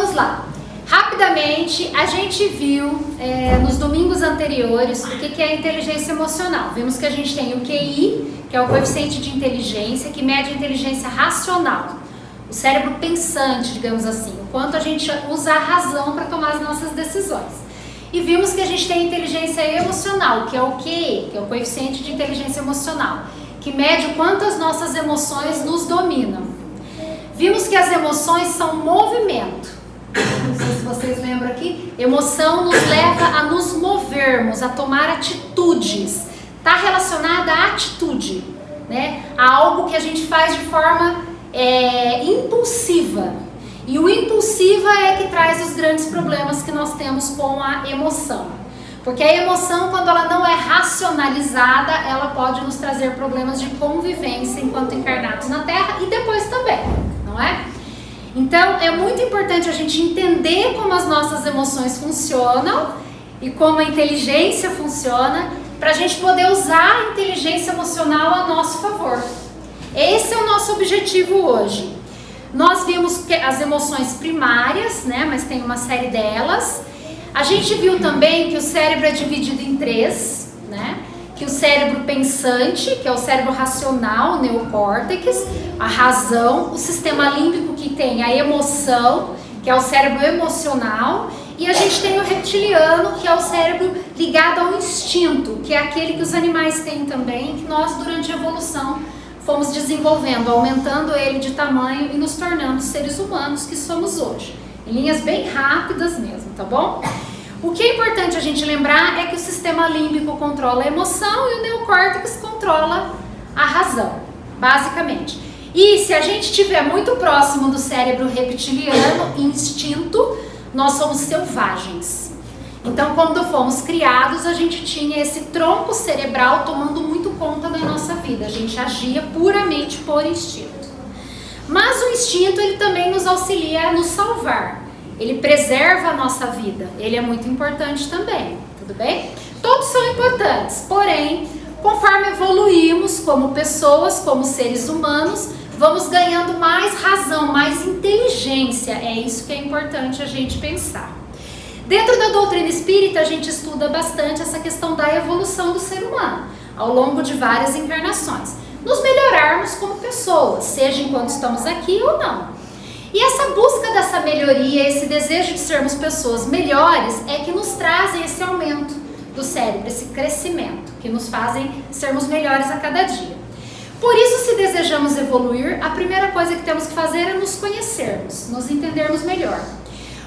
vamos lá. Rapidamente, a gente viu nos domingos anteriores o que é a inteligência emocional. Vimos que a gente tem o QI, que é o coeficiente de inteligência, que mede a inteligência racional. O cérebro pensante, digamos assim, o quanto a gente usa a razão para tomar as nossas decisões. E vimos que a gente tem a inteligência emocional, que é o QE, que é o coeficiente de inteligência emocional, que mede o quanto as nossas emoções nos dominam. Vimos que as emoções são movimento. Não sei se vocês lembram aqui. Emoção nos leva a nos movermos, a tomar atitudes. Está relacionada à atitude, né? A algo que a gente faz de forma impulsiva. E o impulsiva é que traz os grandes problemas que nós temos com a emoção. Porque a emoção, quando ela não é racionalizada, ela pode nos trazer problemas de convivência enquanto encarnados na Terra e depois também, não é? Então, é muito importante a gente entender como as nossas emoções funcionam e como a inteligência funciona, para a gente poder usar a inteligência emocional a nosso favor. Esse é o nosso objetivo hoje. Nós vimos que as emoções primárias, né, mas tem uma série delas. A gente viu também que o cérebro é dividido em três, né? Que o cérebro pensante, que é o cérebro racional, o neocórtex, a razão, o sistema límbico que tem a emoção, que é o cérebro emocional, e a gente tem o reptiliano, que é o cérebro ligado ao instinto, que é aquele que os animais têm também, que nós durante a evolução fomos desenvolvendo, aumentando ele de tamanho e nos tornando seres humanos que somos hoje. Em linhas bem rápidas mesmo, tá bom? O que é importante a gente lembrar é que o sistema límbico controla a emoção e o neocórtex controla a razão, basicamente. E se a gente estiver muito próximo do cérebro reptiliano, instinto, nós somos selvagens. Então, quando fomos criados, a gente tinha esse tronco cerebral tomando muito conta da nossa vida. A gente agia puramente por instinto. Mas o instinto, ele também nos auxilia a nos salvar. Ele preserva a nossa vida. Ele é muito importante também, tudo bem? Todos são importantes, porém, conforme evoluímos como pessoas, como seres humanos, vamos ganhando mais razão, mais inteligência. É isso que é importante a gente pensar. Dentro da doutrina espírita, a gente estuda bastante essa questão da evolução do ser humano, ao longo de várias encarnações. Nos melhorarmos como pessoas, seja enquanto estamos aqui ou não. E essa busca dessa melhoria, esse desejo de sermos pessoas melhores, é que nos trazem esse aumento do cérebro, esse crescimento, que nos fazem sermos melhores a cada dia. Por isso, se desejamos evoluir, a primeira coisa que temos que fazer é nos conhecermos, nos entendermos melhor.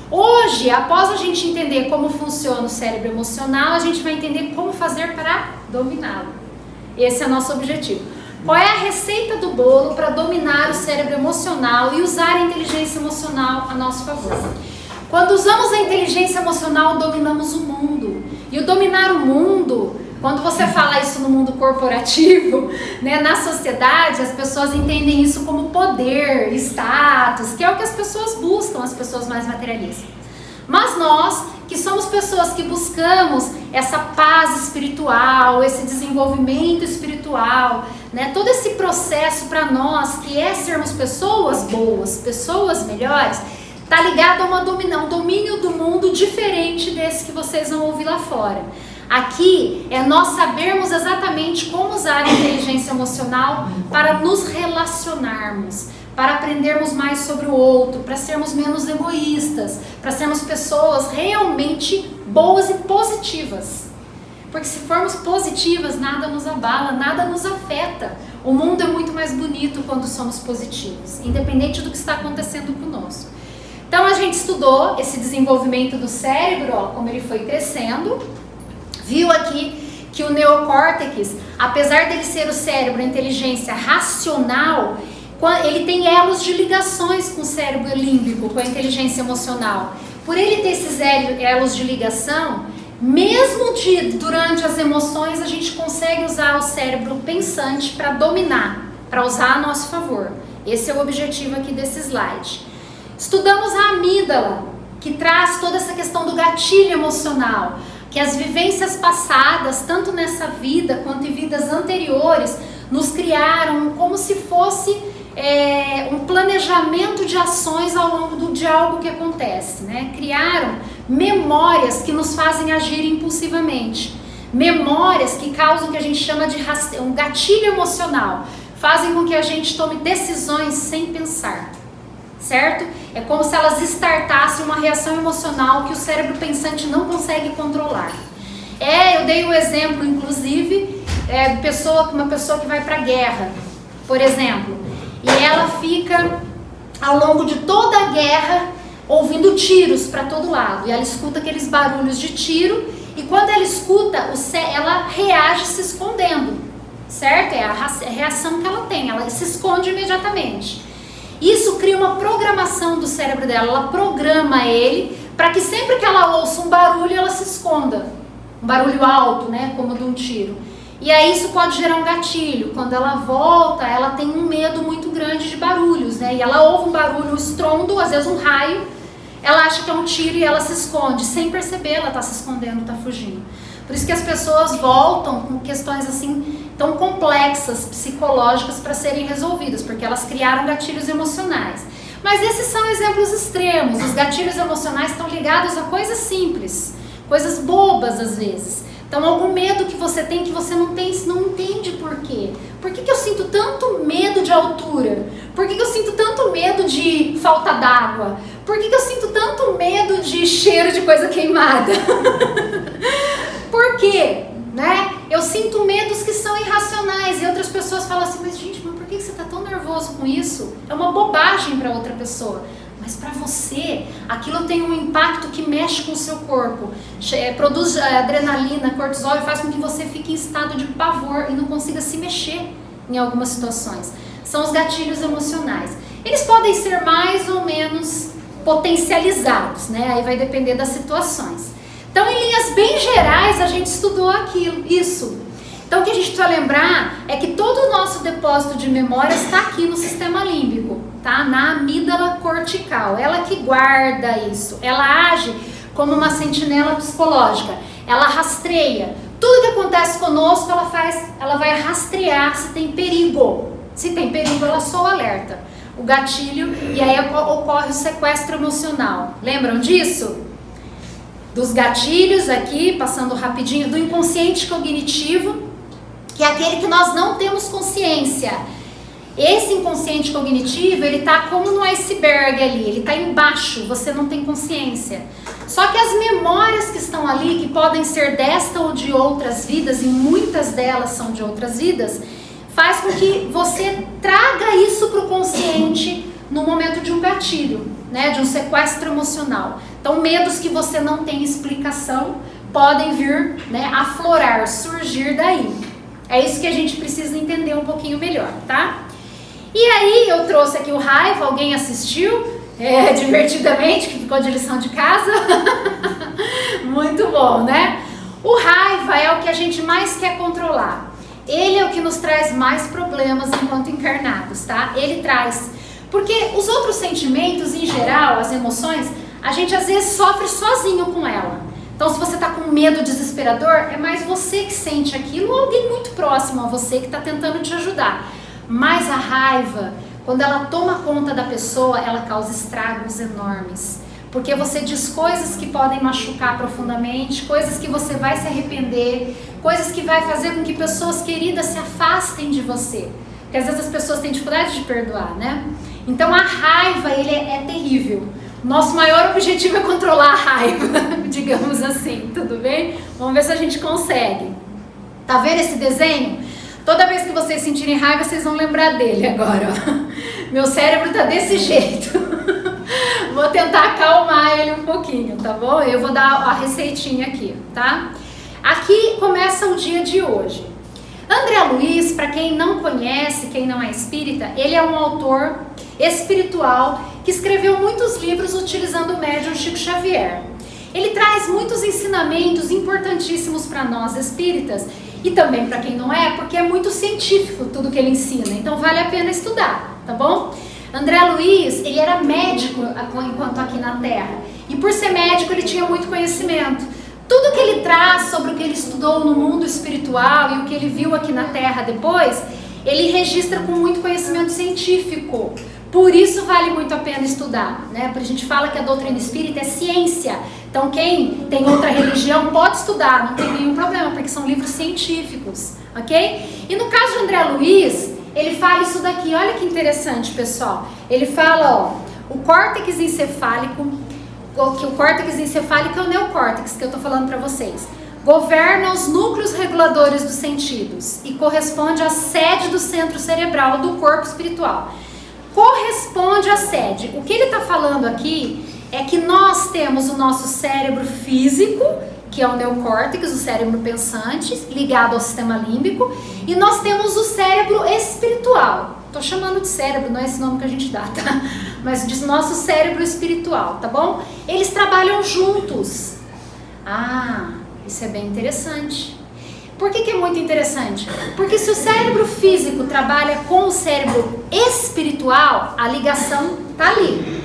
Hoje, após a gente entender como funciona o cérebro emocional, a gente vai entender como fazer para dominá-lo. Esse é o nosso objetivo. Qual é a receita do bolo para dominar o cérebro emocional e usar a inteligência emocional a nosso favor? Quando usamos a inteligência emocional, dominamos o mundo. E o dominar o mundo, quando você fala isso no mundo corporativo, né, na sociedade, as pessoas entendem isso como poder, status, que é o que as pessoas buscam, as pessoas mais materialistas. Mas nós, que somos pessoas que buscamos essa paz espiritual, esse desenvolvimento espiritual, né, todo esse processo para nós, que é sermos pessoas boas, pessoas melhores, está ligado a um domínio do mundo diferente desse que vocês vão ouvir lá fora. Aqui é nós sabermos exatamente como usar a inteligência emocional para nos relacionarmos, para aprendermos mais sobre o outro, para sermos menos egoístas, para sermos pessoas realmente boas e positivas. Porque se formos positivas, nada nos abala, nada nos afeta. O mundo é muito mais bonito quando somos positivos, independente do que está acontecendo conosco. Então a gente estudou esse desenvolvimento do cérebro, ó, como ele foi crescendo. Viu aqui que o neocórtex, apesar dele ser o cérebro, a inteligência racional, ele tem elos de ligações com o cérebro límbico, com a inteligência emocional. Por ele ter esses elos de ligação, mesmo durante as emoções, a gente consegue usar o cérebro pensante para dominar, para usar a nosso favor. Esse é o objetivo aqui desse slide. Estudamos a amígdala, que traz toda essa questão do gatilho emocional, que as vivências passadas, tanto nessa vida quanto em vidas anteriores, nos criaram como se fosse um planejamento de ações ao longo de algo que acontece, né? Criaram memórias que nos fazem agir impulsivamente. Memórias que causam o que a gente chama de um gatilho emocional. Fazem com que a gente tome decisões sem pensar, certo? É como se elas startassem uma reação emocional que o cérebro pensante não consegue controlar. Eu dei o exemplo, inclusive, de uma pessoa que vai para a guerra, por exemplo, e ela fica, ao longo de toda a guerra, ouvindo tiros para todo lado, e ela escuta aqueles barulhos de tiro, e quando ela escuta, ela reage se escondendo, certo? É a reação que ela tem, ela se esconde imediatamente. Isso cria uma programação do cérebro dela, ela programa ele para que sempre que ela ouça um barulho, ela se esconda. Um barulho alto, né, como de um tiro. E aí isso pode gerar um gatilho. Quando ela volta, ela tem um medo muito grande de barulhos, né? E ela ouve um barulho, um estrondo, às vezes um raio, ela acha que é um tiro e ela se esconde. Sem perceber, ela está se escondendo, está fugindo. Por isso que as pessoas voltam com questões assim tão complexas, psicológicas, para serem resolvidas, porque elas criaram gatilhos emocionais. Mas esses são exemplos extremos. Os gatilhos emocionais estão ligados a coisas simples, coisas bobas às vezes. Então, algum medo que você tem que você não entende por quê. Por que eu sinto tanto medo de altura? Por que eu sinto tanto medo de falta d'água? Por que eu sinto tanto medo de cheiro de coisa queimada? Por quê? Né? Eu sinto medos que são irracionais e outras pessoas falam assim, mas gente, por que você está tão nervoso com isso? É uma bobagem para outra pessoa. Mas para você, aquilo tem um impacto que mexe com o seu corpo, produz adrenalina, cortisol e faz com que você fique em estado de pavor e não consiga se mexer em algumas situações. São os gatilhos emocionais. Eles podem ser mais ou menos potencializados, né? Aí vai depender das situações. Então, em linhas bem gerais, a gente estudou isso. Então, o que a gente precisa lembrar é que todo o nosso depósito de memória está aqui no sistema límbico, tá? Na amígdala cortical. Ela que guarda isso. Ela age como uma sentinela psicológica. Ela rastreia. Tudo que acontece conosco, ela vai rastrear se tem perigo. Se tem perigo, ela soa o alerta. O gatilho, e aí ocorre o sequestro emocional. Lembram disso? Dos gatilhos aqui, passando rapidinho, do inconsciente cognitivo, que é aquele que nós não temos consciência. Esse inconsciente cognitivo, ele tá como no iceberg ali, ele tá embaixo, você não tem consciência. Só que as memórias que estão ali, que podem ser desta ou de outras vidas, e muitas delas são de outras vidas, faz com que você traga isso para o consciente no momento de um gatilho, né, de um sequestro emocional. Então, medos que você não tem explicação podem vir, né, aflorar, surgir daí. É isso que a gente precisa entender um pouquinho melhor, tá? E aí, eu trouxe aqui o raiva, alguém assistiu divertidamente, que ficou de lição de casa? Muito bom, né? O raiva é o que a gente mais quer controlar. Ele é o que nos traz mais problemas enquanto encarnados, tá? Ele traz. Porque os outros sentimentos, em geral, as emoções, a gente às vezes sofre sozinho com ela. Então, se você está com medo desesperador, é mais você que sente aquilo ou alguém muito próximo a você que está tentando te ajudar. Mas a raiva, quando ela toma conta da pessoa, ela causa estragos enormes. Porque você diz coisas que podem machucar profundamente, coisas que você vai se arrepender, coisas que vai fazer com que pessoas queridas se afastem de você. Porque às vezes as pessoas têm dificuldade de perdoar, né? Então a raiva, ele é terrível. Nosso maior objetivo é controlar a raiva, digamos assim, tudo bem? Vamos ver se a gente consegue. Tá vendo esse desenho? Toda vez que vocês sentirem raiva, vocês vão lembrar dele agora, ó. Meu cérebro tá desse jeito. Vou tentar acalmar ele um pouquinho, tá bom? Eu vou dar a receitinha aqui, tá? Aqui começa o dia de hoje. André Luiz, para quem não conhece, quem não é espírita, ele é um autor espiritual que escreveu muitos livros utilizando o médium Chico Xavier. Ele traz muitos ensinamentos importantíssimos para nós espíritas e também para quem não é, porque é muito científico tudo que ele ensina, então vale a pena estudar, tá bom? André Luiz, ele era médico enquanto aqui na Terra e por ser médico ele tinha muito conhecimento. Tudo que ele traz sobre o que ele estudou no mundo espiritual e o que ele viu aqui na Terra depois, ele registra com muito conhecimento científico. Por isso vale muito a pena estudar, né? Porque a gente fala que a doutrina espírita é ciência. Então quem tem outra religião pode estudar, não tem nenhum problema, porque são livros científicos, ok? E no caso de André Luiz, ele fala isso daqui, olha que interessante, pessoal. Ele fala, ó, o córtex encefálico, que o córtex encefálico é o neocórtex, que eu tô falando para vocês. Governa os núcleos reguladores dos sentidos e corresponde à sede do centro cerebral do corpo espiritual. Corresponde à sede. O que ele está falando aqui é que nós temos o nosso cérebro físico, que é o neocórtex, o cérebro pensante, ligado ao sistema límbico, e nós temos o cérebro espiritual. Estou chamando de cérebro, não é esse nome que a gente dá, tá? Mas diz nosso cérebro espiritual, tá bom? Eles trabalham juntos. Ah, isso é bem interessante. Por que é muito interessante? Porque se o cérebro físico trabalha com o cérebro espiritual, a ligação está ali.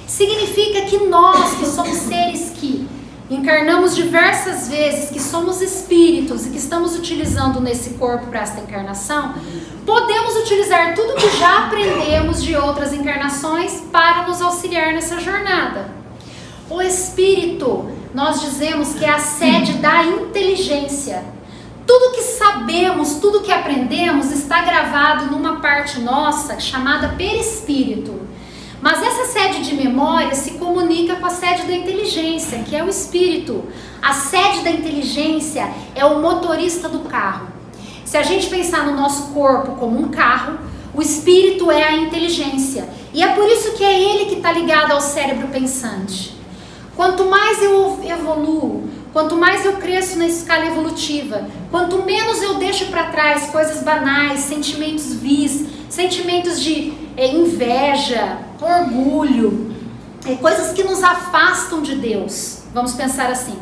Significa que nós, que somos seres que encarnamos diversas vezes, que somos espíritos e que estamos utilizando nesse corpo para esta encarnação, podemos utilizar tudo que já aprendemos de outras encarnações para nos auxiliar nessa jornada. O espírito, nós dizemos que é a sede da inteligência. Tudo que sabemos, tudo que aprendemos está gravado numa parte nossa chamada perispírito. Mas essa sede de memória se comunica com a sede da inteligência, que é o espírito. A sede da inteligência é o motorista do carro. Se a gente pensar no nosso corpo como um carro, o espírito é a inteligência. E é por isso que é ele que está ligado ao cérebro pensante. Quanto mais eu evoluo, quanto mais eu cresço na escala evolutiva, quanto menos eu deixo para trás coisas banais, sentimentos vis, sentimentos de inveja, orgulho, coisas que nos afastam de Deus. Vamos pensar assim.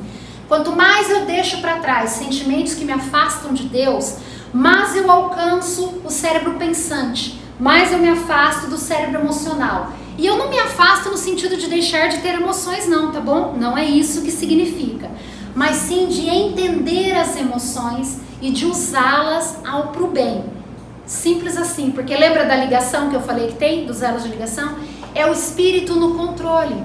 Quanto mais eu deixo para trás sentimentos que me afastam de Deus, mais eu alcanço o cérebro pensante, mais eu me afasto do cérebro emocional. E eu não me afasto no sentido de deixar de ter emoções não, tá bom? Não é isso que significa. Mas sim de entender as emoções e de usá-las pro bem. Simples assim, porque lembra da ligação que eu falei que tem, dos elos de ligação? É o espírito no controle.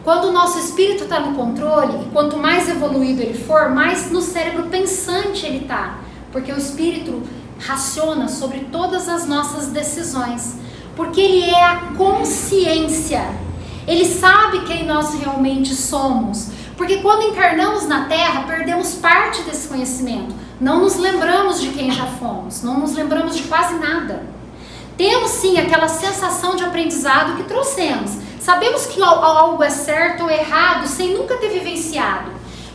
Quando o nosso espírito está no controle, e quanto mais evoluído ele for, mais no cérebro pensante ele está. Porque o espírito raciona sobre todas as nossas decisões. Porque ele é a consciência. Ele sabe quem nós realmente somos. Porque quando encarnamos na Terra, perdemos parte desse conhecimento. Não nos lembramos de quem já fomos. Não nos lembramos de quase nada. Temos sim aquela sensação de aprendizado que trouxemos. Sabemos que algo é certo ou errado sem nunca ter vivenciado.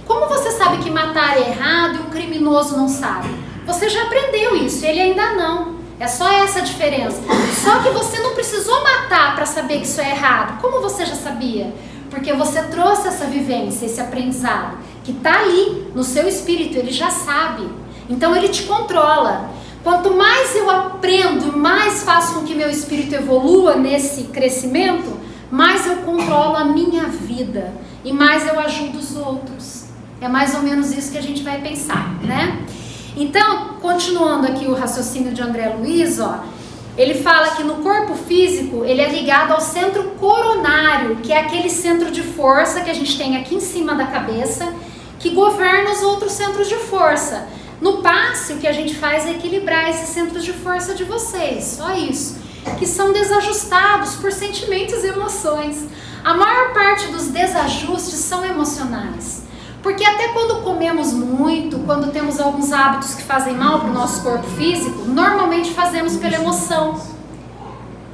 Como você sabe que matar é errado e um criminoso não sabe? Você já aprendeu isso, ele ainda não. É só essa a diferença. Só que você não precisou matar para saber que isso é errado. Como você já sabia? Porque você trouxe essa vivência, esse aprendizado, que está ali no seu espírito, ele já sabe. Então ele te controla. Quanto mais eu aprendo, mais faço com que meu espírito evolua nesse crescimento, mais eu controlo a minha vida e mais eu ajudo os outros. É mais ou menos isso que a gente vai pensar, né? Então, continuando aqui o raciocínio de André Luiz, ó, ele fala que no corpo físico ele é ligado ao centro coronário, que é aquele centro de força que a gente tem aqui em cima da cabeça, que governa os outros centros de força. No passe, o que a gente faz é equilibrar esses centros de força de vocês, só isso, que são desajustados por sentimentos e emoções. A maior parte dos desajustes são emocionais. Porque até quando comemos muito, quando temos alguns hábitos que fazem mal para o nosso corpo físico, normalmente fazemos pela emoção.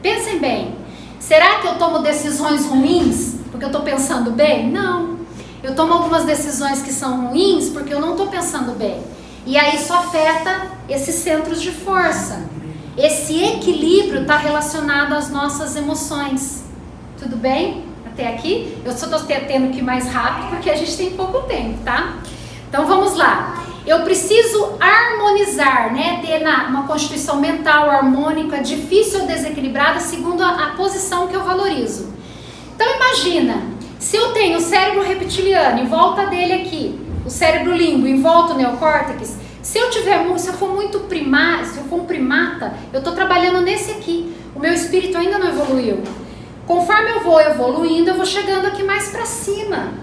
Pensem bem, será que eu tomo decisões ruins porque eu estou pensando bem? Não. Eu tomo algumas decisões que são ruins porque eu não estou pensando bem. E aí isso afeta esses centros de força. Esse equilíbrio está relacionado às nossas emoções. Tudo bem? Até aqui? Eu só estou tendo que ir mais rápido porque a gente tem pouco tempo, tá? Então vamos lá. Eu preciso harmonizar, né? Ter uma constituição mental harmônica, difícil ou desequilibrada, segundo a posição que eu valorizo. Então imagina, se eu tenho o cérebro reptiliano em volta dele aqui, o cérebro límbico em volta do neocórtex, Se eu for muito se eu for um primata, eu estou trabalhando nesse aqui. O meu espírito ainda não evoluiu. Conforme eu vou evoluindo, eu vou chegando aqui mais para cima,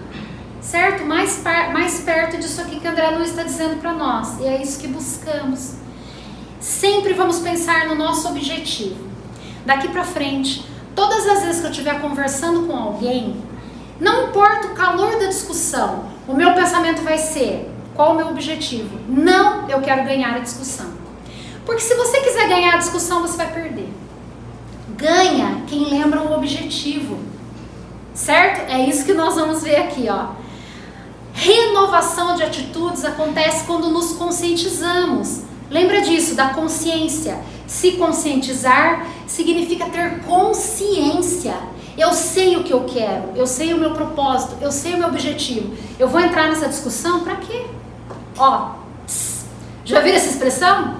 certo? Mais perto disso aqui que André Luiz está dizendo para nós. E é isso que buscamos. Sempre vamos pensar no nosso objetivo. Daqui para frente, todas as vezes que eu estiver conversando com alguém, não importa o calor da discussão, o meu pensamento vai ser: qual o meu objetivo? Não, eu quero ganhar a discussão. Porque se você quiser ganhar a discussão, você vai perder. Ganha quem lembra o objetivo, certo? É isso que nós vamos ver aqui, ó. Renovação de atitudes acontece quando nos conscientizamos. Lembra disso, da consciência. Se conscientizar significa ter consciência. Eu sei o que eu quero, eu sei o meu propósito, eu sei o meu objetivo. Eu vou entrar nessa discussão pra quê? Ó, já viram essa expressão?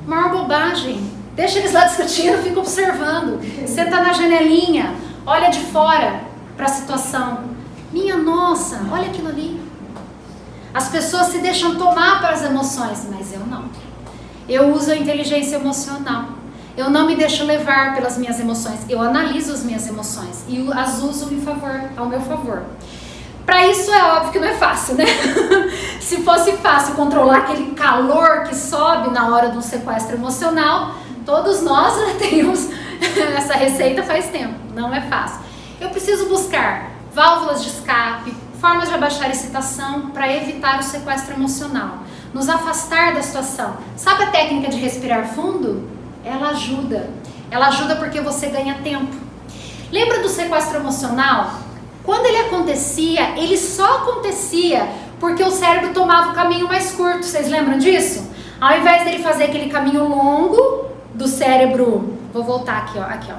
Maior bobagem. Deixa eles lá discutindo, fica observando. Senta na janelinha, olha de fora para a situação. Minha nossa, olha aquilo ali. As pessoas se deixam tomar pelas emoções, mas eu não. Eu uso a inteligência emocional. Eu não me deixo levar pelas minhas emoções. Eu analiso as minhas emoções e as uso ao meu favor. Para isso é óbvio que não é fácil, né? Se fosse fácil controlar aquele calor que sobe na hora de um sequestro emocional, todos nós já temos essa receita faz tempo. Não é fácil. Eu preciso buscar válvulas de escape, formas de abaixar a excitação para evitar o sequestro emocional. Nos afastar da situação. Sabe a técnica de respirar fundo? Ela ajuda. Ela ajuda porque você ganha tempo. Lembra do sequestro emocional? Quando ele acontecia, ele só acontecia porque o cérebro tomava o caminho mais curto. Vocês lembram disso? Ao invés dele fazer aquele caminho longo do cérebro, vou voltar aqui, ó.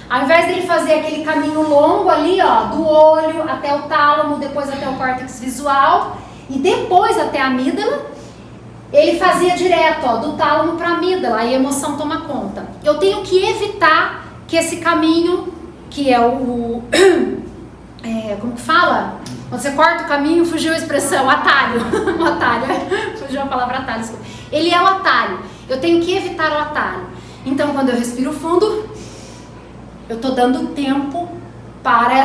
Ao invés dele fazer aquele caminho longo ali, ó, do olho até o tálamo, depois até o córtex visual e depois até a amígdala, ele fazia direto, ó, do tálamo para a amígdala, aí a emoção toma conta. Eu tenho que evitar que esse caminho, que é como que fala? Quando você corta o caminho, fugiu a expressão, atalho. O atalho, fugiu a palavra atalho, desculpa. Ele é o atalho. Eu tenho que evitar o atalho. Então, quando eu respiro fundo, eu estou dando tempo para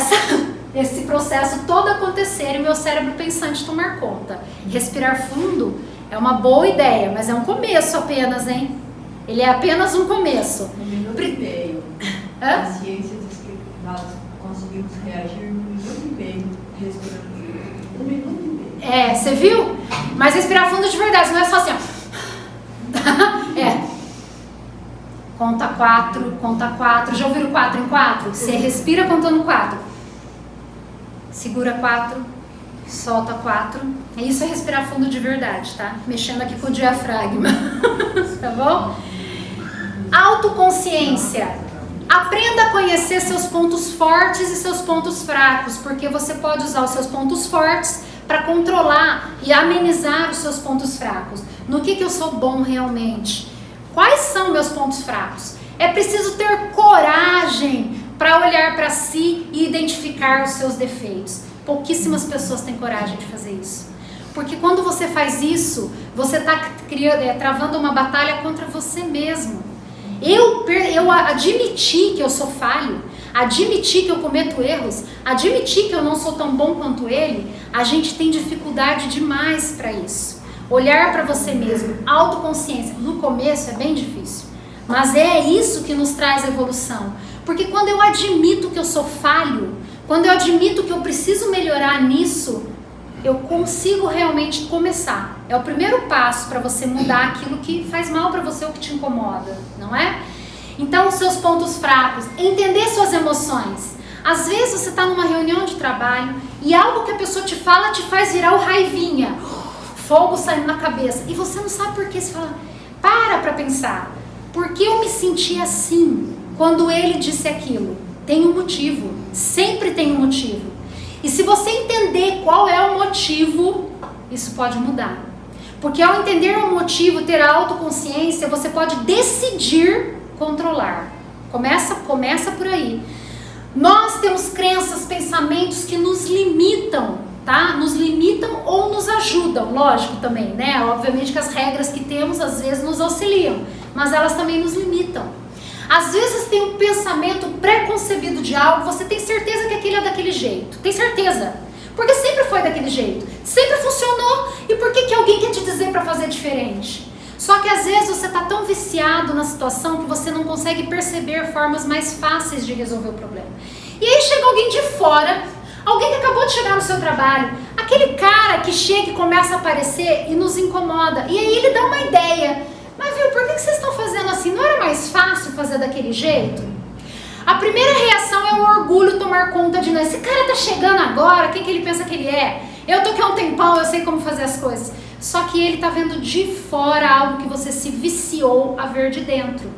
esse processo todo acontecer e meu cérebro pensante tomar conta. Respirar fundo é uma boa ideia, mas é um começo apenas, hein? Ele é apenas um começo. 1 minuto e meio. A ciência diz que nós conseguimos reagir em 1 minuto e meio respirando. 1 minuto e meio. É, você viu? Mas respirar fundo de verdade, não é só assim, ó. Conta 4. Já ouviram 4 em 4? Você respira contando 4. Segura 4. Solta 4. Isso é respirar fundo de verdade, tá? Mexendo aqui com o diafragma. Tá bom? Autoconsciência. Aprenda a conhecer seus pontos fortes e seus pontos fracos, porque você pode usar os seus pontos fortes para controlar e amenizar os seus pontos fracos. No que eu sou bom realmente? Quais são meus pontos fracos? É preciso ter coragem para olhar para si e identificar os seus defeitos. Pouquíssimas pessoas têm coragem de fazer isso. Porque quando você faz isso, você está travando uma batalha contra você mesmo. Eu admiti que eu sou falho, admitir que eu cometo erros, admitir que eu não sou tão bom quanto ele, a gente tem dificuldade demais para isso. Olhar para você mesmo, autoconsciência, no começo é bem difícil, mas é isso que nos traz evolução. Porque quando eu admito que eu sou falho, quando eu admito que eu preciso melhorar nisso, eu consigo realmente começar. É o primeiro passo para você mudar aquilo que faz mal para você ou que te incomoda, não é? Então, os seus pontos fracos, entender suas emoções. Às vezes você está numa reunião de trabalho e algo que a pessoa te fala te faz virar o raivinha, fogo saindo na cabeça, e você não sabe por que. Você fala, para pensar, por que eu me senti assim quando ele disse aquilo? Tem um motivo, sempre tem um motivo. E se você entender qual é o motivo, isso pode mudar. Porque ao entender o motivo, ter a autoconsciência, você pode decidir controlar. Começa por aí. Nós temos crenças, pensamentos que nos limitam tá? Nos limitam ou nos ajudam, lógico também, né? Obviamente que as regras que temos às vezes nos auxiliam, mas elas também nos limitam. Às vezes tem um pensamento pré-concebido de algo, você tem certeza que aquele é daquele jeito, tem certeza, porque sempre foi daquele jeito, sempre funcionou, e por que alguém quer te dizer para fazer diferente? Só que às vezes você está tão viciado na situação que você não consegue perceber formas mais fáceis de resolver o problema. E aí chega alguém de fora, alguém que acabou de chegar no seu trabalho, aquele cara que chega e começa a aparecer e nos incomoda, e aí ele dá uma ideia. Mas viu, por que vocês estão fazendo assim? Não era mais fácil fazer daquele jeito? A primeira reação é o orgulho tomar conta de nós. Esse cara tá chegando agora, quem que ele pensa que ele é? Eu tô aqui há um tempão, eu sei como fazer as coisas. Só que ele tá vendo de fora algo que você se viciou a ver de dentro.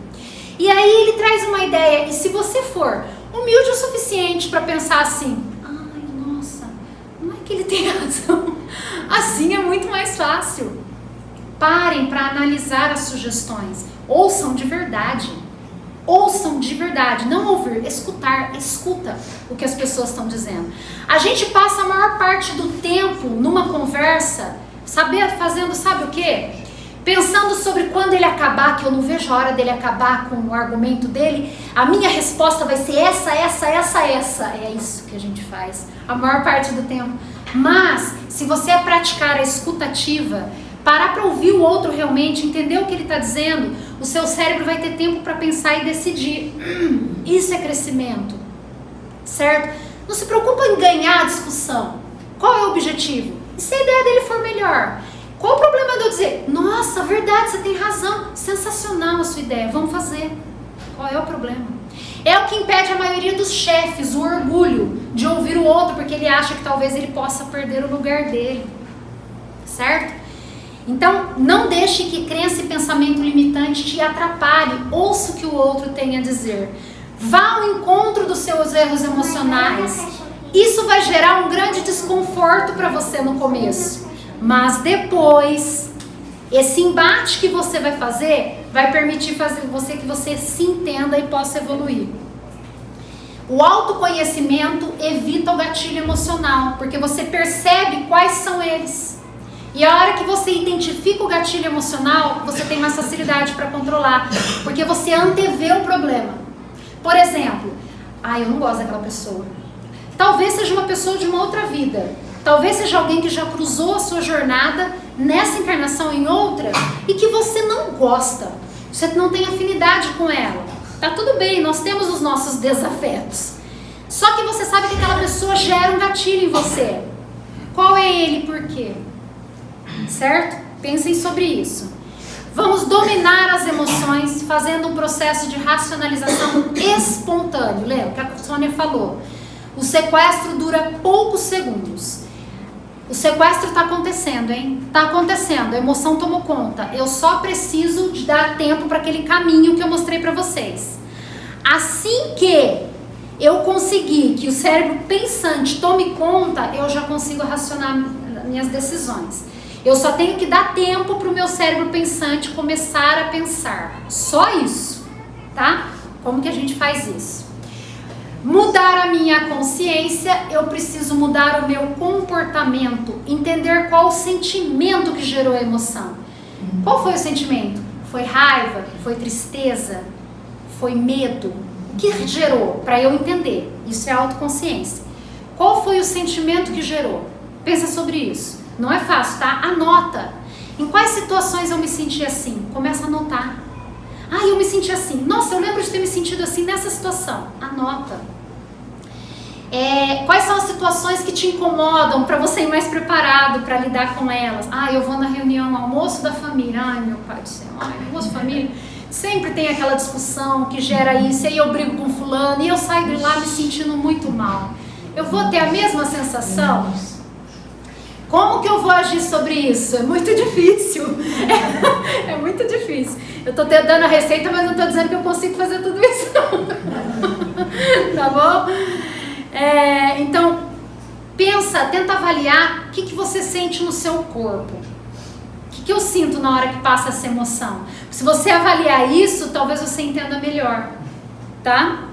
E aí ele traz uma ideia, e se você for humilde o suficiente para pensar assim, ai, nossa, não é que ele tem razão, assim é muito mais fácil. Parem para analisar as sugestões, ouçam de verdade, não ouvir, escutar, escuta o que as pessoas estão dizendo. A gente passa a maior parte do tempo numa conversa, fazendo sabe o quê? Pensando sobre quando ele acabar, que eu não vejo a hora dele acabar com o argumento dele, a minha resposta vai ser essa. É isso que a gente faz a maior parte do tempo. Mas, se você praticar a escutativa, parar para ouvir o outro realmente, entender o que ele está dizendo, o seu cérebro vai ter tempo para pensar e decidir. Isso é crescimento, certo? Não se preocupa em ganhar a discussão. Qual é o objetivo? E se a ideia dele for melhor? Qual o problema de eu dizer, nossa, verdade, você tem razão, sensacional a sua ideia, vamos fazer. Qual é o problema? É o que impede a maioria dos chefes, o orgulho de ouvir o outro, porque ele acha que talvez ele possa perder o lugar dele, certo? Então, não deixe que crença e pensamento limitante te atrapalhe, ouça o que o outro tem a dizer. Vá ao encontro dos seus erros emocionais. Isso vai gerar um grande desconforto para você no começo, mas depois, esse embate que você vai fazer, vai permitir que você se entenda e possa evoluir. O autoconhecimento evita o gatilho emocional, porque você percebe quais são eles. E a hora que você identifica o gatilho emocional, você tem mais facilidade para controlar, porque você antevê o problema. Por exemplo, eu não gosto daquela pessoa. Talvez seja uma pessoa de uma outra vida. Talvez seja alguém que já cruzou a sua jornada nessa encarnação em outra e que você não gosta. Você não tem afinidade com ela. Tá tudo bem, nós temos os nossos desafetos. Só que você sabe que aquela pessoa gera um gatilho em você. Qual é ele e por quê? Certo? Pensem sobre isso. Vamos dominar as emoções fazendo um processo de racionalização espontâneo. Lembra que a Sônia falou? O sequestro dura poucos segundos. O sequestro está acontecendo, hein? Está acontecendo, a emoção tomou conta. Eu só preciso de dar tempo para aquele caminho que eu mostrei para vocês. Assim que eu conseguir que o cérebro pensante tome conta, eu já consigo racionar minhas decisões. Eu só tenho que dar tempo para o meu cérebro pensante começar a pensar. Só isso, tá? Como que a gente faz isso? Mudar a minha consciência, eu preciso mudar o meu comportamento, entender qual o sentimento que gerou a emoção. Qual foi o sentimento? Foi raiva? Foi tristeza? Foi medo? O que gerou? Para eu entender. Isso é autoconsciência. Qual foi o sentimento que gerou? Pensa sobre isso. Não é fácil, tá? Anota. Em quais situações eu me senti assim? Começa a anotar. Eu me senti assim. Nossa, eu lembro de ter me sentido assim nessa situação. Anota. Quais são as situações que te incomodam para você ir mais preparado para lidar com elas? Eu vou na reunião, almoço da família. Meu pai do céu, almoço da família. Sempre tem aquela discussão que gera isso, e aí eu brigo com fulano e eu saio de lá me sentindo muito mal. Eu vou ter a mesma sensação? Como que eu vou agir sobre isso? É muito difícil. É muito difícil. Eu estou dando a receita, mas não estou dizendo que eu consigo fazer tudo isso. Tá bom? Então, pensa, tenta avaliar o que você sente no seu corpo. O que eu sinto na hora que passa essa emoção? Se você avaliar isso, talvez você entenda melhor. Tá?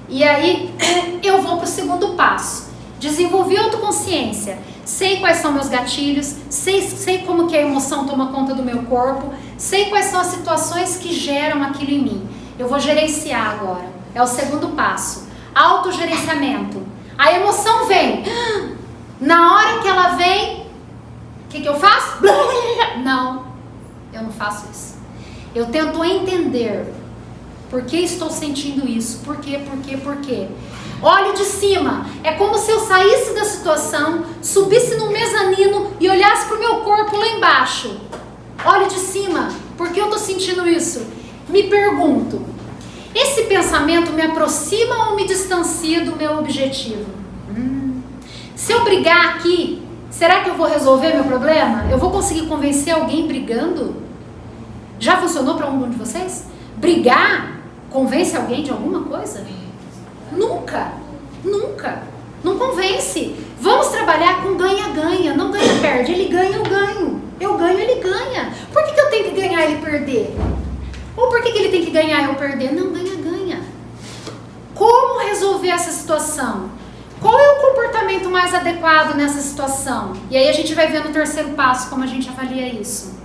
E aí, eu vou para o segundo passo. Desenvolvi autoconsciência. Sei quais são meus gatilhos, sei como que a emoção toma conta do meu corpo, sei quais são as situações que geram aquilo em mim. Eu vou gerenciar agora. É o segundo passo. Autogerenciamento. A emoção vem. Na hora que ela vem, o que eu faço? Não, eu não faço isso. Eu tento entender por que estou sentindo isso. Por quê? Olho de cima. É como se eu saísse da situação, subisse num mezanino e olhasse para o meu corpo lá embaixo. Olho de cima. Por que eu estou sentindo isso? Me pergunto, esse pensamento me aproxima ou me distancia do meu objetivo? Se eu brigar aqui, será que eu vou resolver meu problema? Eu vou conseguir convencer alguém brigando? Já funcionou para algum de vocês? Brigar convence alguém de alguma coisa? Nunca. Não convence. Vamos trabalhar com ganha-ganha, não ganha-perde. Ele ganha, eu ganho. Eu ganho, ele ganha. Por que eu tenho que ganhar e ele perder? Ou por que ele tem que ganhar e eu perder? Não, ganha-ganha. Como resolver essa situação? Qual é o comportamento mais adequado nessa situação? E aí a gente vai ver no terceiro passo como a gente avalia isso.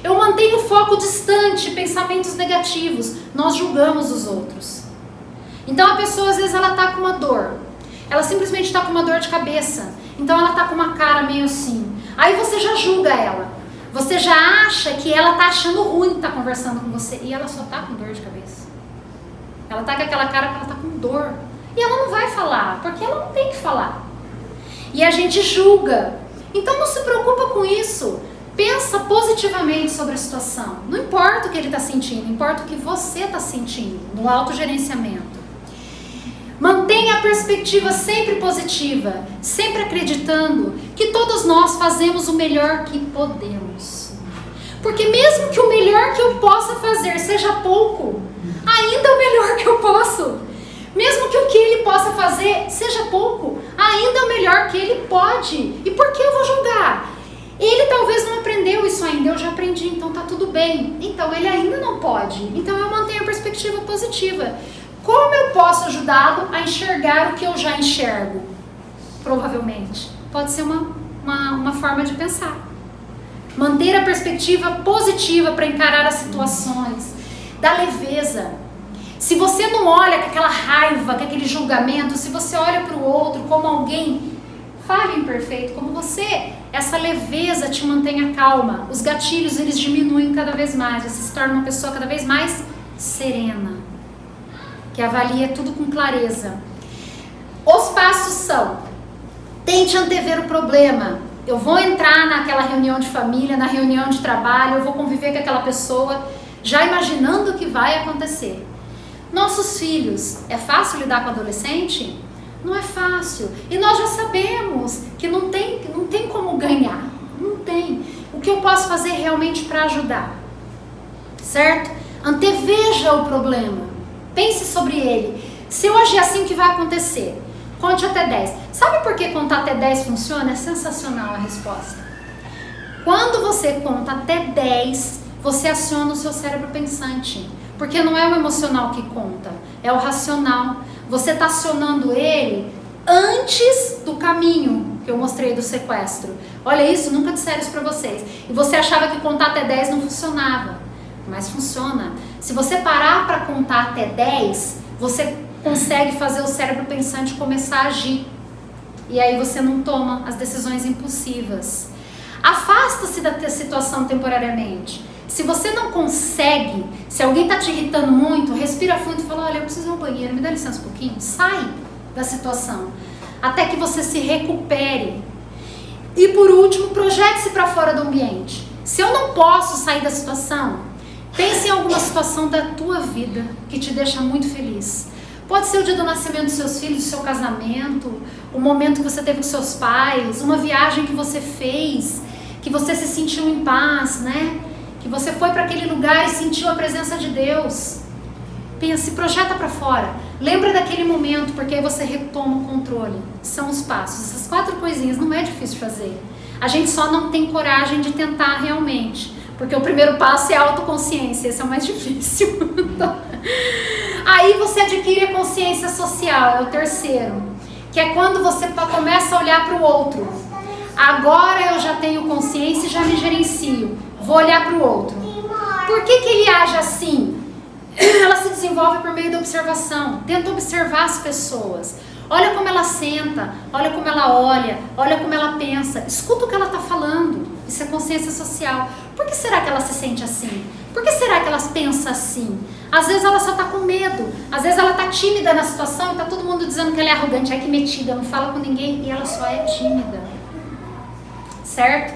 Eu mantenho o foco distante, pensamentos negativos. Nós julgamos os outros. Então a pessoa às vezes ela está com uma dor. Ela simplesmente está com uma dor de cabeça. Então ela está com uma cara meio assim. Aí você já julga ela. Você já acha que ela está achando ruim estar conversando com você. E ela só está com dor de cabeça. Ela está com aquela cara que ela está com dor. E ela não vai falar, porque ela não tem que falar. E a gente julga. Então não se preocupa com isso. Pensa positivamente sobre a situação. Não importa o que ele está sentindo, importa o que você está sentindo no autogerenciamento. Mantenha a perspectiva sempre positiva, sempre acreditando que todos nós fazemos o melhor que podemos. Porque mesmo que o melhor que eu possa fazer seja pouco, ainda é o melhor que eu posso. Mesmo que o que ele possa fazer seja pouco, ainda é o melhor que ele pode. E por que eu vou julgar? Ele talvez não aprendeu isso ainda, eu já aprendi, então tá tudo bem. Então ele ainda não pode. Então eu mantenho a perspectiva positiva. Como eu posso ajudá-lo a enxergar o que eu já enxergo? Provavelmente. Pode ser uma forma de pensar. Manter a perspectiva positiva para encarar as situações. Da leveza. Se você não olha com aquela raiva, com aquele julgamento, se você olha para o outro como alguém falho e imperfeito como você, essa leveza te mantém calma. Os gatilhos, eles diminuem cada vez mais. Você se torna uma pessoa cada vez mais serena, que avalia tudo com clareza. Os passos são: tente antever o problema. Eu vou entrar naquela reunião de família, na reunião de trabalho, eu vou conviver com aquela pessoa, já imaginando o que vai acontecer. Nossos filhos, é fácil lidar com adolescente? Não é fácil. E nós já sabemos que não tem como ganhar. Não tem. O que eu posso fazer realmente para ajudar? Certo? Anteveja o problema. Pense sobre ele. Se eu agir assim, o que vai acontecer? Conte até 10. Sabe por que contar até 10 funciona? É sensacional a resposta. Quando você conta até 10, você aciona o seu cérebro pensante. Porque não é o emocional que conta, é o racional. Você está acionando ele antes do caminho que eu mostrei do sequestro. Olha isso, nunca disseram isso para vocês. E você achava que contar até 10 não funcionava. Mas funciona. Se você parar para contar até 10, você consegue fazer o cérebro pensante começar a agir. E aí você não toma as decisões impulsivas. Afasta-se da situação temporariamente. Se você não consegue, se alguém está te irritando muito, respira fundo e fala: olha, eu preciso ir ao banheiro, me dá licença um pouquinho. Sai da situação, até que você se recupere. E por último, projete-se para fora do ambiente. Se eu não posso sair da situação, pense em alguma situação da tua vida que te deixa muito feliz. Pode ser o dia do nascimento dos seus filhos, do seu casamento, o momento que você teve com seus pais, uma viagem que você fez, que você se sentiu em paz, né? Que você foi para aquele lugar e sentiu a presença de Deus. Pense, projeta para fora. Lembra daquele momento, porque aí você retoma o controle. São os passos. Essas 4 coisinhas não é difícil fazer. A gente só não tem coragem de tentar realmente. Porque o primeiro passo é a autoconsciência. Esse é o mais Aí você adquire a consciência social, é o terceiro. que é quando você começa a olhar para o outro. Agora eu já tenho consciência e já me gerencio. Vou olhar para o outro. Por que ele age assim? Ela se desenvolve por meio da observação. Tenta observar as pessoas. Olha como ela senta, olha como ela olha como ela pensa. Escuta o que ela está falando. Isso é consciência social. Por que será que ela se sente assim? Por que será que ela pensa assim? Às vezes ela só está com medo. Às vezes ela está tímida na situação e está todo mundo dizendo que ela é arrogante. Ai, que metida, não fala com ninguém. E ela só é tímida. Certo?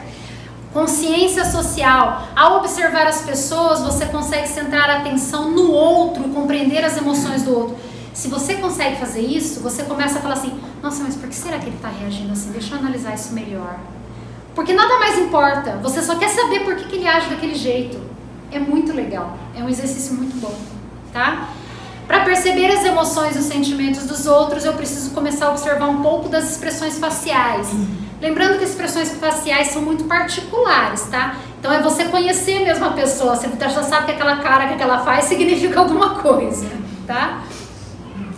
Consciência social. Ao observar as pessoas, você consegue centrar a atenção no outro, compreender as emoções do outro. Se você consegue fazer isso, você começa a falar assim, nossa, mas por que será que ele está reagindo assim? Deixa eu analisar isso melhor. Porque nada mais importa, você só quer saber por que ele age daquele jeito. É muito legal, é um exercício muito bom, tá? Para perceber as emoções e os sentimentos dos outros, eu preciso começar a observar um pouco das expressões faciais. Lembrando que as expressões faciais são muito particulares, tá? Então é você conhecer mesmo a pessoa, você já sabe que aquela cara que ela faz significa alguma coisa, tá?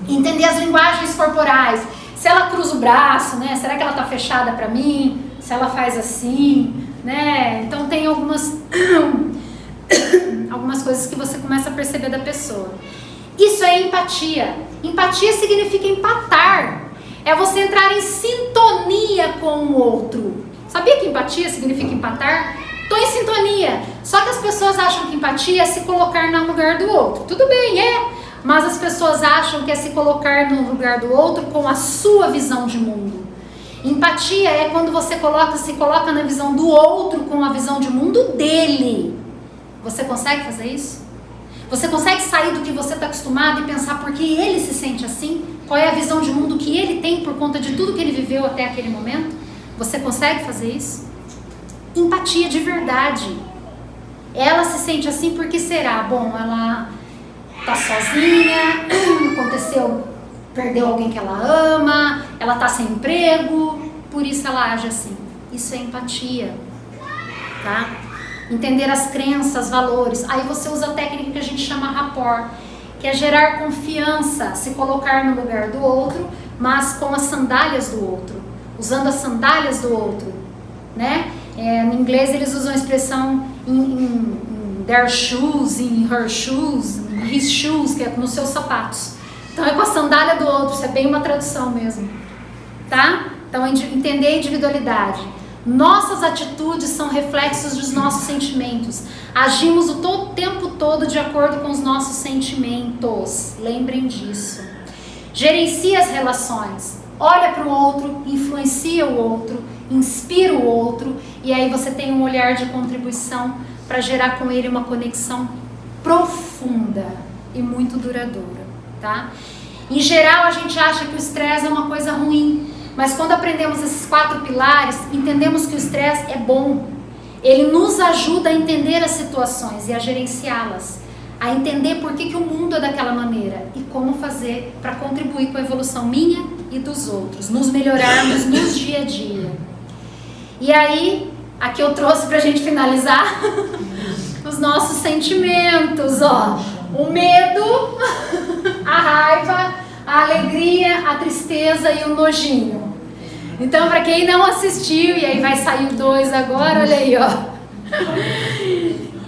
Entender as linguagens corporais. Se ela cruza o braço, né? Será que ela tá fechada para mim? Se ela faz assim, né? Então tem algumas coisas que você começa a perceber da pessoa. Isso é empatia. Empatia significa empatar. É você entrar em sintonia com o outro. Sabia que empatia significa empatar? Estou em sintonia. Só que as pessoas acham que empatia é se colocar no lugar do outro. Tudo bem, mas as pessoas acham que é se colocar no lugar do outro com a sua visão de mundo. Empatia é quando você se coloca na visão do outro com a visão de mundo dele. Você consegue fazer isso? Você consegue sair do que você está acostumado e pensar por que ele se sente assim? Qual é a visão de mundo que ele tem por conta de tudo que ele viveu até aquele momento? Você consegue fazer isso? Empatia de verdade. Ela se sente assim porque será? Bom, ela tá sozinha, perdeu alguém que ela ama, ela tá sem emprego, por isso ela age assim. Isso é empatia, tá? Entender as crenças, valores. Aí você usa a técnica que a gente chama rapport, que é gerar confiança, se colocar no lugar do outro, mas com as sandálias do outro, usando as sandálias do outro, né? No inglês eles usam a expressão in their shoes, in her shoes, in his shoes, que é nos seus sapatos. Então é com a sandália do outro, isso é bem uma tradução mesmo, tá? Então entender a individualidade. Nossas atitudes são reflexos dos nossos sentimentos. Agimos o tempo todo de acordo com os nossos sentimentos. Lembrem disso. Gerencia as relações. Olha para o outro, influencia o outro, inspira o outro. E aí você tem um olhar de contribuição para gerar com ele uma conexão profunda e muito duradoura, tá? Em geral, a gente acha que o estresse é uma coisa ruim. Mas quando aprendemos esses 4 pilares, entendemos que o estresse é bom. Ele nos ajuda a entender as situações e a gerenciá-las. A entender por que o mundo é daquela maneira e como fazer para contribuir com a evolução minha e dos outros. Nos melhorarmos no dia a dia. E aí, aqui eu trouxe para a gente finalizar os nossos sentimentos. Ó, o medo, a raiva, a alegria, a tristeza e o nojinho. Então, para quem não assistiu, e aí vai sair o 2 agora, olha aí, ó.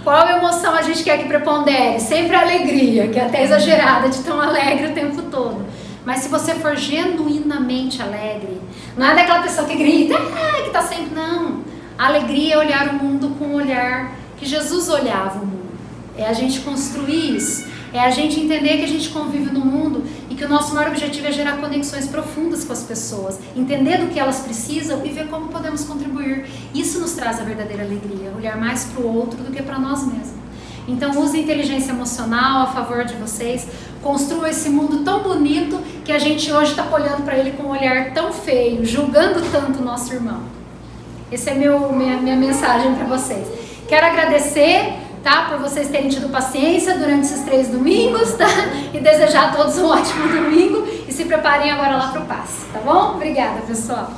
Qual emoção a gente quer que prepondere? Sempre a alegria, que é até exagerada de tão alegre o tempo todo. Mas se você for genuinamente alegre, não é daquela pessoa que grita, que tá sempre, não. A alegria é olhar o mundo com o olhar que Jesus olhava o mundo. É a gente construir isso. É a gente entender que a gente convive no mundo e que o nosso maior objetivo é gerar conexões profundas com as pessoas, entender do que elas precisam e ver como podemos contribuir. Isso nos traz a verdadeira alegria, olhar mais para o outro do que para nós mesmos. Então use a inteligência emocional a favor de vocês, construa esse mundo tão bonito que a gente hoje está olhando para ele com um olhar tão feio, julgando tanto o nosso irmão. Essa é minha mensagem para vocês. Quero agradecer, tá, por vocês terem tido paciência durante esses 3 domingos, tá? E desejar a todos um ótimo domingo e se preparem agora lá para o passe, tá bom? Obrigada, pessoal.